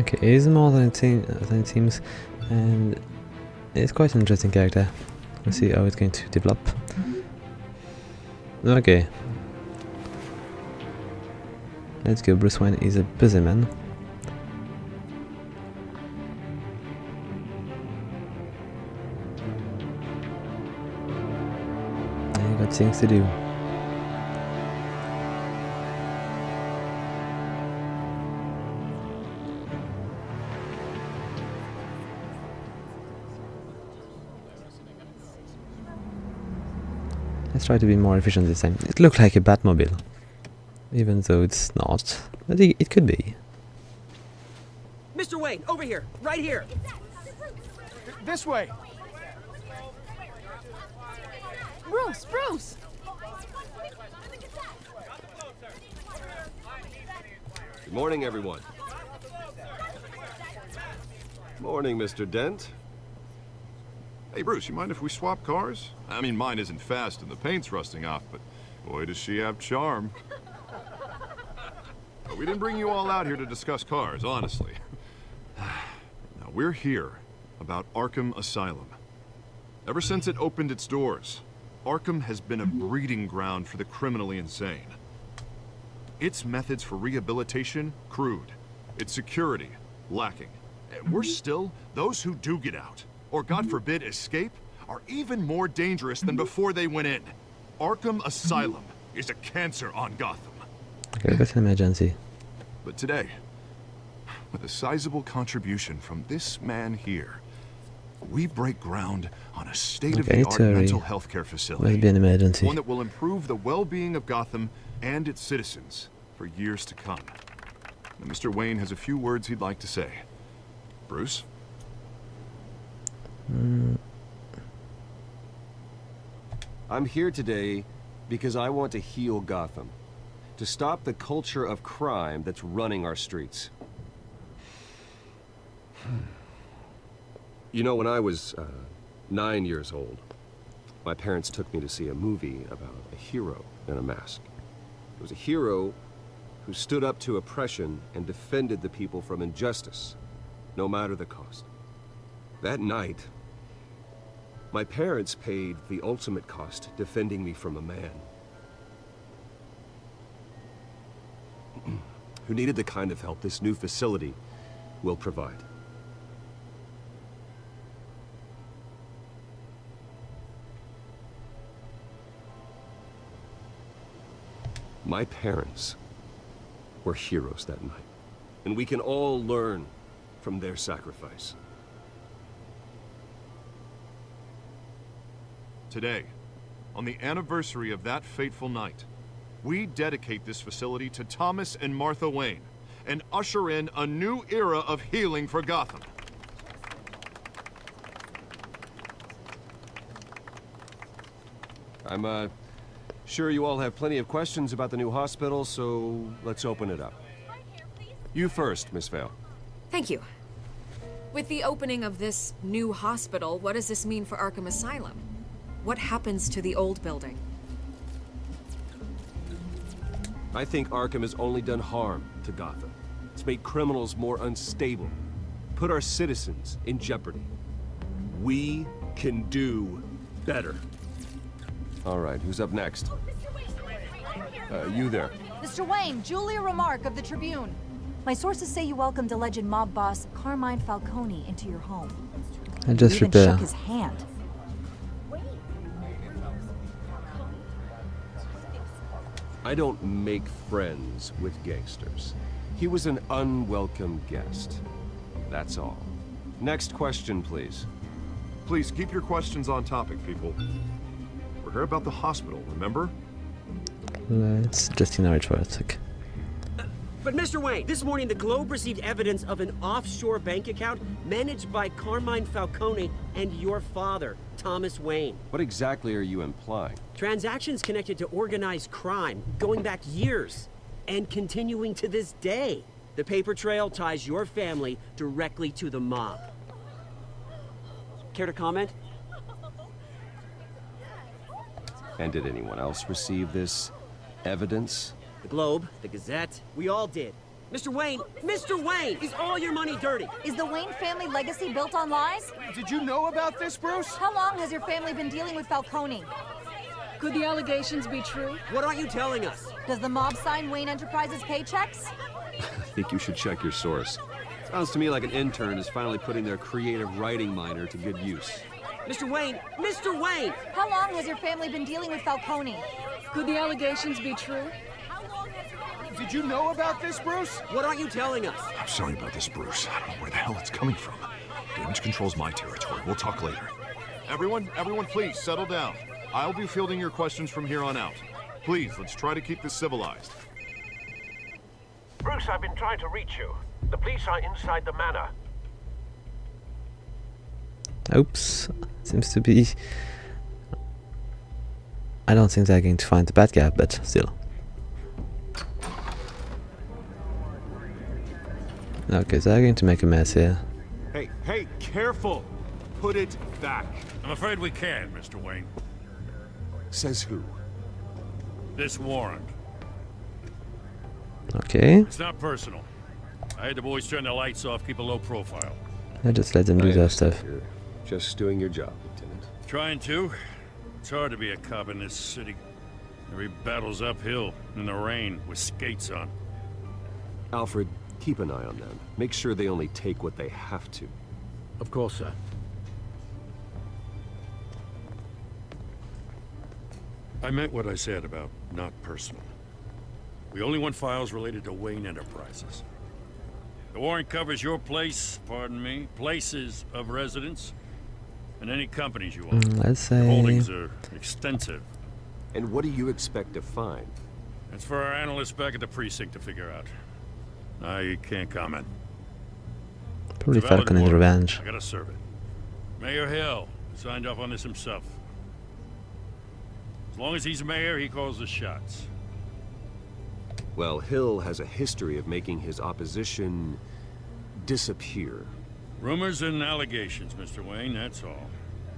Okay, he's more than it seems, and it's quite an interesting character. We'll see how it's going to develop. Okay. Let's go. Bruce Wayne is a busy man. And you got things to do. Let's try to be more efficient this time. It looked like a Batmobile, even though it's not, but it could be. Mr. Wayne, over here, right here. This way. Bruce, Bruce! Good morning, everyone. Morning, Mr. Dent. Hey, Bruce, you mind if we swap cars? I mean, mine isn't fast and the paint's rusting off, but boy, does she have charm. But we didn't bring you all out here to discuss cars, honestly. Now, we're here about Arkham Asylum. Ever since it opened its doors, Arkham has been a breeding ground for the criminally insane. Its methods for rehabilitation, crude. Its security, lacking. And worse still, those who do get out, or God forbid escape, are even more dangerous than before they went in. Arkham Asylum is a cancer on Gotham. Okay, that's an emergency. But today, with a sizable contribution from this man here, we break ground on a state-of-the-art mental health care facility. Must be an emergency. One that will improve the well-being of Gotham and its citizens for years to come. Now, Mr. Wayne has a few words he'd like to say. Bruce? I'm here today because I want to heal Gotham. To stop the culture of crime that's running our streets. You know, when I was 9 years old, my parents took me to see a movie about a hero and a mask. It was a hero who stood up to oppression and defended the people from injustice, no matter the cost. That night, my parents paid the ultimate cost defending me from a man who needed the kind of help this new facility will provide. My parents were heroes that night, and we can all learn from their sacrifice. Today, on the anniversary of that fateful night, we dedicate this facility to Thomas and Martha Wayne and usher in a new era of healing for Gotham. I'm sure you all have plenty of questions about the new hospital, so let's open it up. You first, Miss Vale. Thank you. With the opening of this new hospital, what does this mean for Arkham Asylum? What happens to the old building? I think Arkham has only done harm to Gotham. It's made criminals more unstable, put our citizens in jeopardy. We can do better. All right, who's up next? You there. Mr. Wayne, Julia Remark of the Tribune. My sources say you welcomed alleged mob boss Carmine Falcone into your home. I just you even shook his hand. I don't make friends with gangsters. He was an unwelcome guest. That's all. Next question, please. Please keep your questions on topic, people. We're here about the hospital, remember? Let's just ignore it for a sec. But Mr. Wayne, this morning the Globe received evidence of an offshore bank account managed by Carmine Falcone and your father, Thomas Wayne. What exactly are you implying? Transactions connected to organized crime, going back years, and continuing to this day. The paper trail ties your family directly to the mob. Care to comment? And did anyone else receive this evidence? The Globe, the Gazette, we all did. Mr. Wayne, is all your money dirty? Is the Wayne family legacy built on lies? Did you know about this, Bruce? How long has your family been dealing with Falcone? Could the allegations be true? What aren't you telling us? Does the mob sign Wayne Enterprises paychecks? I think you should check your source. Sounds to me like an intern is finally putting their creative writing minor to good use. Mr. Wayne! How long has your family been dealing with Falcone? Could the allegations be true? Did you know about this, Bruce? What aren't you telling us? I'm sorry about this, Bruce. I don't know where the hell it's coming from. Damage control's my territory. We'll talk later. Everyone, please, settle down. I'll be fielding your questions from here on out. Please, let's try to keep this civilized. Bruce, I've been trying to reach you. The police are inside the manor. Oops. Seems to be... I don't think they're going to find the bad guy, but still. Okay, so they're going to make a mess here. Hey, careful! Put it back. I'm afraid we can, Mr. Wayne. Says who? This warrant. Okay. It's not personal. I had the boys turn the lights off, keep a low profile. I just let them do their stuff. You're just doing your job, Lieutenant. Trying to. It's hard to be a cop in this city. Every battle's uphill, in the rain, with skates on. Alfred, keep an eye on them. Make sure they only take what they have to. Of course, sir. I meant what I said about not personal. We only want files related to Wayne Enterprises. The warrant covers your place, pardon me, places of residence, and any companies you own. Let's say... Your holdings are extensive. And what do you expect to find? That's for our analysts back at the precinct to figure out. I can't comment. Probably Falcone's revenge. I gotta serve it. Mayor Hill signed off on this himself. As long as he's mayor, he calls the shots. Well, Hill has a history of making his opposition disappear. Rumors and allegations, Mr. Wayne, that's all.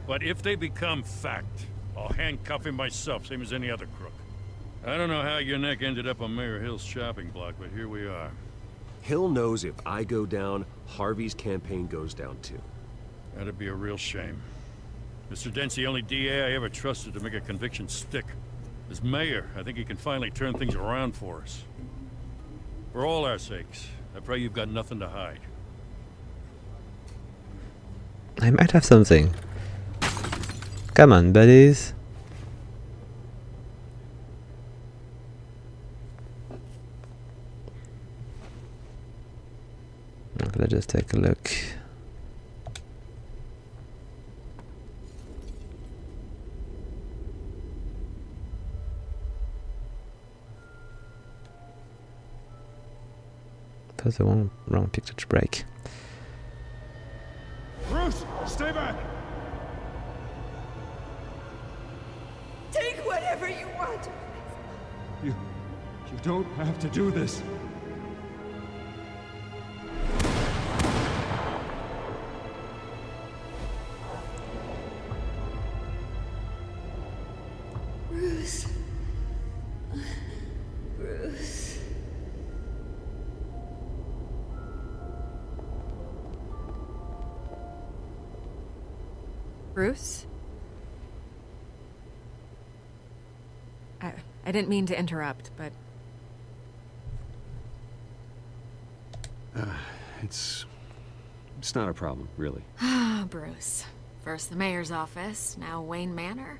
But if they become fact, I'll handcuff him myself, same as any other crook. I don't know how your neck ended up on Mayor Hill's shopping block, but here we are. Hill knows if I go down, Harvey's campaign goes down too. That'd be a real shame. Mr. Dent's the only DA I ever trusted to make a conviction stick. As mayor, I think he can finally turn things around for us. For all our sakes, I pray you've got nothing to hide. I might have something. Come on, buddies. Let's just take a look. That's the wrong picture to break. Bruce, stay back! Take whatever you want. You don't have to do this. Bruce. Bruce. Bruce? I didn't mean to interrupt, but... It's not a problem, really. Ah, Bruce. First the mayor's office, now Wayne Manor.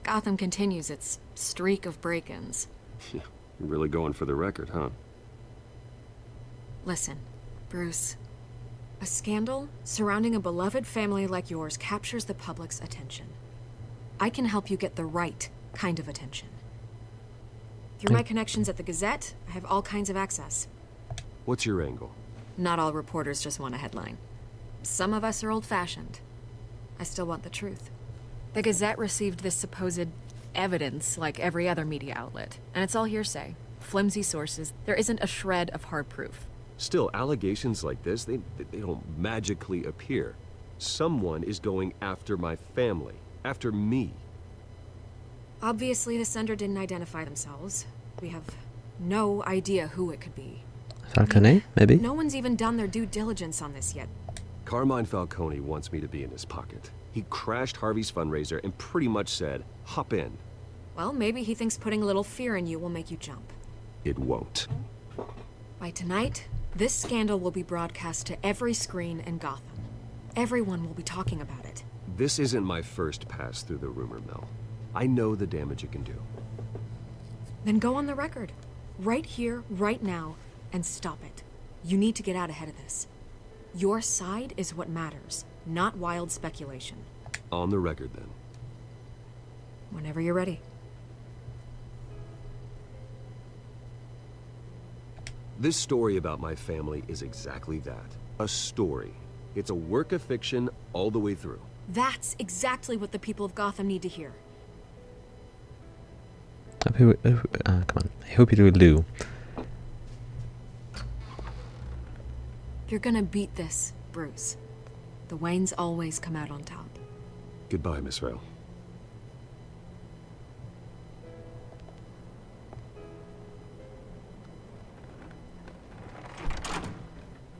Gotham continues its streak of break-ins. You're really going for the record, huh? Listen, Bruce. A scandal surrounding a beloved family like yours captures the public's attention. I can help you get the right kind of attention. Through my connections at the Gazette, I have all kinds of access. What's your angle? Not all reporters just want a headline. Some of us are old-fashioned. I still want the truth. The Gazette received this supposed evidence like every other media outlet, and it's all hearsay. Flimsy sources. There isn't a shred of hard proof. Still, allegations like this, they don't magically appear. Someone is going after my family, after me. Obviously, the sender didn't identify themselves. We have no idea who it could be. Falcone, maybe? No one's even done their due diligence on this yet. Carmine Falcone wants me to be in his pocket. He crashed Harvey's fundraiser and pretty much said, hop in. Well, maybe he thinks putting a little fear in you will make you jump. It won't. By tonight, this scandal will be broadcast to every screen in Gotham. Everyone will be talking about it. This isn't my first pass through the rumor mill. I know the damage it can do. Then go on the record. Right here, right now, and stop it. You need to get out ahead of this. Your side is what matters, not wild speculation. On the record, then. Whenever you're ready. This story about my family is exactly that. A story. It's a work of fiction all the way through. That's exactly what the people of Gotham need to hear. Come on. I hope it will do. You're gonna beat this, Bruce. The Waynes always come out on top. Goodbye, Miss Vale.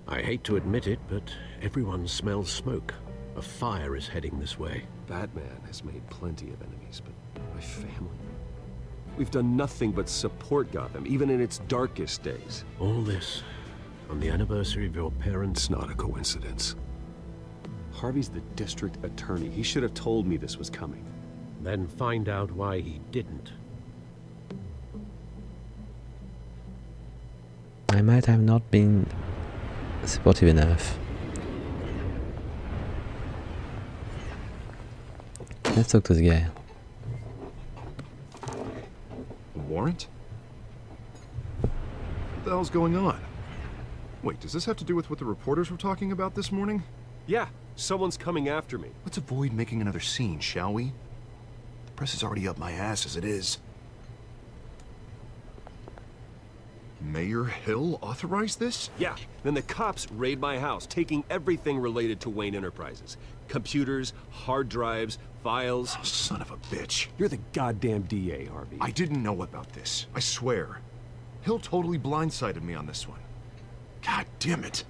I hate to admit it, but everyone smells smoke. A fire is heading this way. Batman has made plenty of enemies, but my family? We've done nothing but support Gotham, even in its darkest days. All this on the anniversary of your parents'... It's not a coincidence. Harvey's the district attorney. He should have told me this was coming. Then find out why he didn't. I might have not been supportive enough. Let's talk to this guy. A warrant? What the hell's going on? Wait, does this have to do with what the reporters were talking about this morning? Yeah, someone's coming after me. Let's avoid making another scene, shall we? The press is already up my ass as it is. Mayor Hill authorized this? Yeah, then the cops raid my house, taking everything related to Wayne Enterprises. Computers, hard drives, files. Oh, son of a bitch. You're the goddamn DA, Harvey. I didn't know about this. I swear. Hill totally blindsided me on this one. God damn it.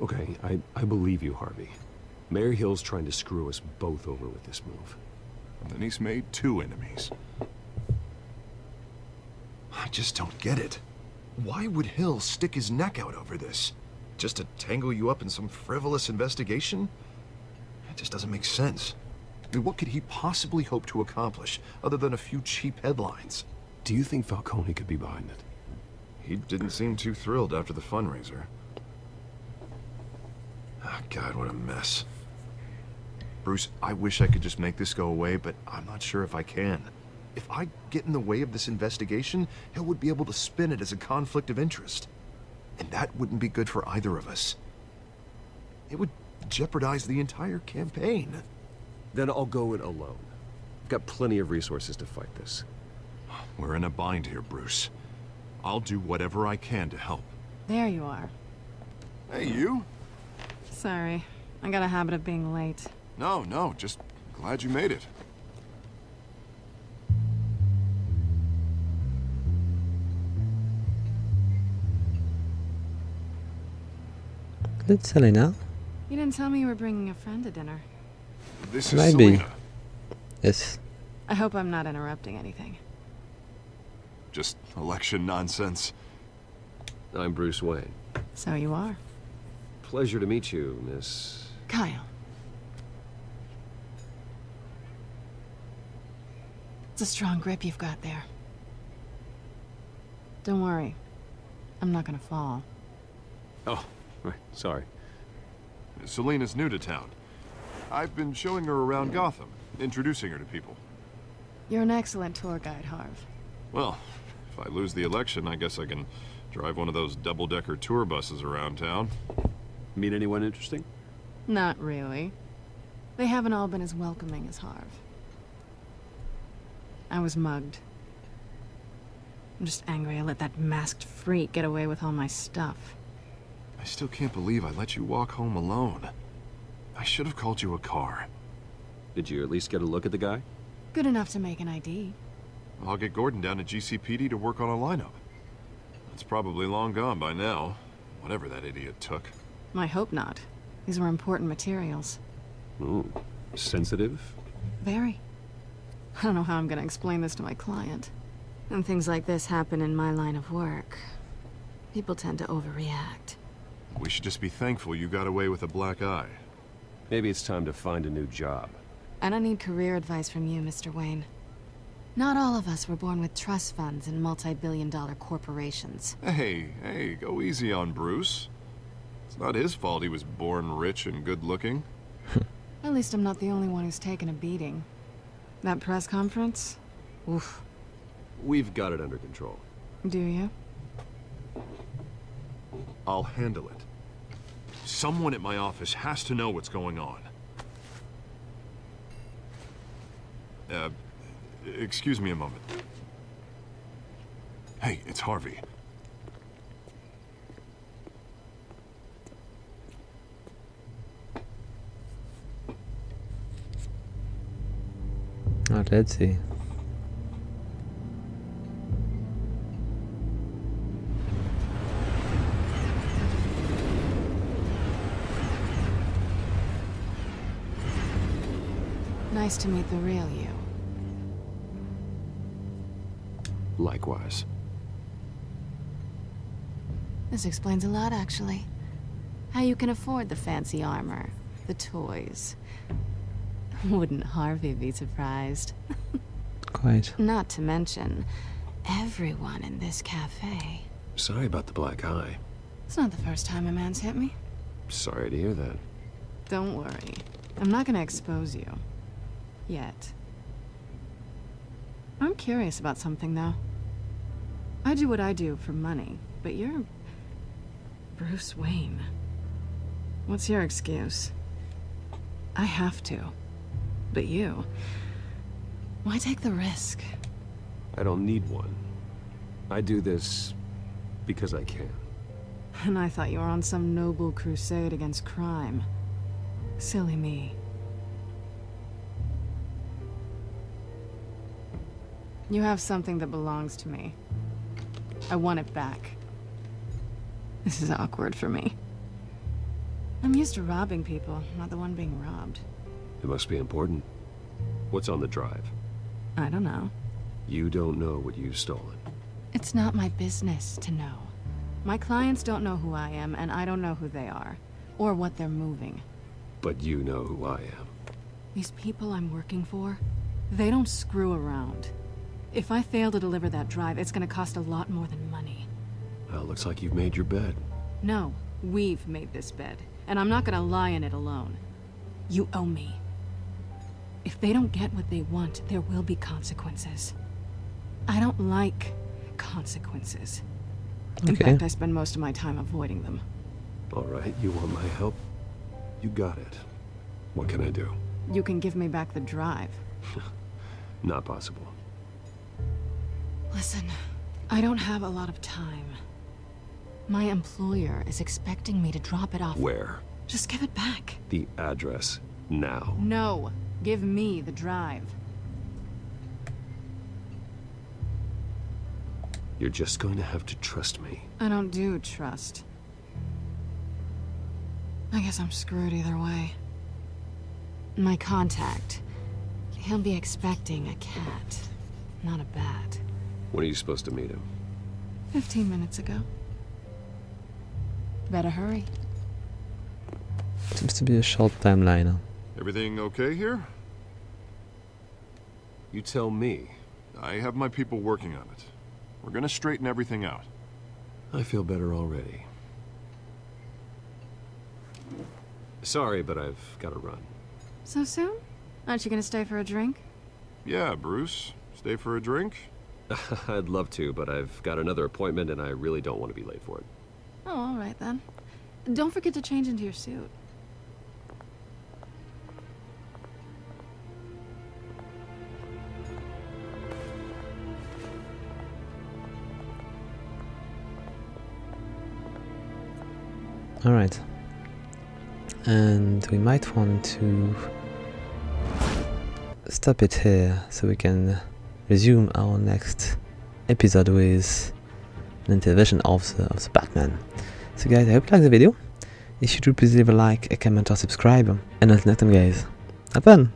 Okay, I believe you, Harvey. Mayor Hill's trying to screw us both over with this move. And then he's made 2 enemies. I just don't get it. Why would Hill stick his neck out over this? Just to tangle you up in some frivolous investigation? It just doesn't make sense. I mean, what could he possibly hope to accomplish other than a few cheap headlines? Do you think Falcone could be behind it? He didn't seem too thrilled after the fundraiser. Oh, God, what a mess. Bruce, I wish I could just make this go away, but I'm not sure if I can. If I get in the way of this investigation, Hill would be able to spin it as a conflict of interest. And that wouldn't be good for either of us. It would jeopardize the entire campaign. Then I'll go it alone. I've got plenty of resources to fight this. We're in a bind here, Bruce. I'll do whatever I can to help. There you are. Hey, you? Sorry. I got a habit of being late. No, just glad you made it. That's Selena. You didn't tell me you were bringing a friend to dinner. This is Maybe. Selena. Yes. I hope I'm not interrupting anything. Just election nonsense. I'm Bruce Wayne. So you are. Pleasure to meet you, Miss... Kyle. It's a strong grip you've got there. Don't worry. I'm not gonna fall. Oh, right, sorry. Selena's new to town. I've been showing her around Gotham, introducing her to people. You're an excellent tour guide, Harv. Well, if I lose the election, I guess I can drive one of those double-decker tour buses around town. Meet anyone interesting? Not really. They haven't all been as welcoming as Harv. I was mugged. I'm just angry I let that masked freak get away with all my stuff. I still can't believe I let you walk home alone. I should have called you a car. Did you at least get a look at the guy? Good enough to make an ID. I'll get Gordon down to GCPD to work on a lineup. It's probably long gone by now, whatever that idiot took. I hope not. These were important materials. Ooh, sensitive? Very. I don't know how I'm gonna explain this to my client. And things like this happen in my line of work. People tend to overreact. We should just be thankful you got away with a black eye. Maybe it's time to find a new job. I don't need career advice from you, Mr. Wayne. Not all of us were born with trust funds and multi-billion-dollar corporations. Hey, go easy on Bruce. It's not his fault he was born rich and good-looking. At least I'm not the only one who's taken a beating. That press conference? Oof. We've got it under control. Do you? I'll handle it. Someone at my office has to know what's going on. Excuse me a moment. Hey, it's Harvey. Oh, let's see. Nice to meet the real you. Likewise. This explains a lot, actually. How you can afford the fancy armor, the toys. Wouldn't Harvey be surprised? Quite. Not to mention, everyone in this cafe. Sorry about the black eye. It's not the first time a man's hit me. Sorry to hear that. Don't worry. I'm not gonna expose you. Yet. I'm curious about something, though. I do what I do for money, but you're... Bruce Wayne. What's your excuse? I have to. But you... Why take the risk? I don't need one. I do this Because I can. And I thought you were on some noble crusade against crime. Silly me. You have something that belongs to me. I want it back. This is awkward for me. I'm used to robbing people, not the one being robbed. It must be important. What's on the drive? I don't know. You don't know what you've stolen. It's not my business to know. My clients don't know who I am, and I don't know who they are, or what they're moving. But you know who I am. These people I'm working for, they don't screw around. If I fail to deliver that drive, it's gonna cost a lot more than money. Well, looks like you've made your bed. No, we've made this bed, and I'm not gonna lie in it alone. You owe me. If they don't get what they want, there will be consequences. I don't like consequences. In fact, I spend most of my time avoiding them. All right, you want my help? You got it. What can I do? You can give me back the drive. Not possible. Listen, I don't have a lot of time. My employer is expecting me to drop it off. Where? Just give it back. The address, now. No, give me the drive. You're just going to have to trust me. I don't do trust. I guess I'm screwed either way. My contact, he'll be expecting a cat, not a bat. When are you supposed to meet him? 15 minutes ago. Better hurry. Seems to be a short timeline. Everything okay here? You tell me. I have my people working on it. We're gonna straighten everything out. I feel better already. Sorry, but I've got to run. So soon? Aren't you gonna stay for a drink? Yeah, Bruce. Stay for a drink? I'd love to, but I've got another appointment and I really don't want to be late for it. Oh, all right then. Don't forget to change into your suit. Alright. And we might want to stop it here so we can resume our next episode with an intervention of the Batman. So guys, I hope you liked the video. If you do, please leave a like, a comment or subscribe. And until next time guys, have fun!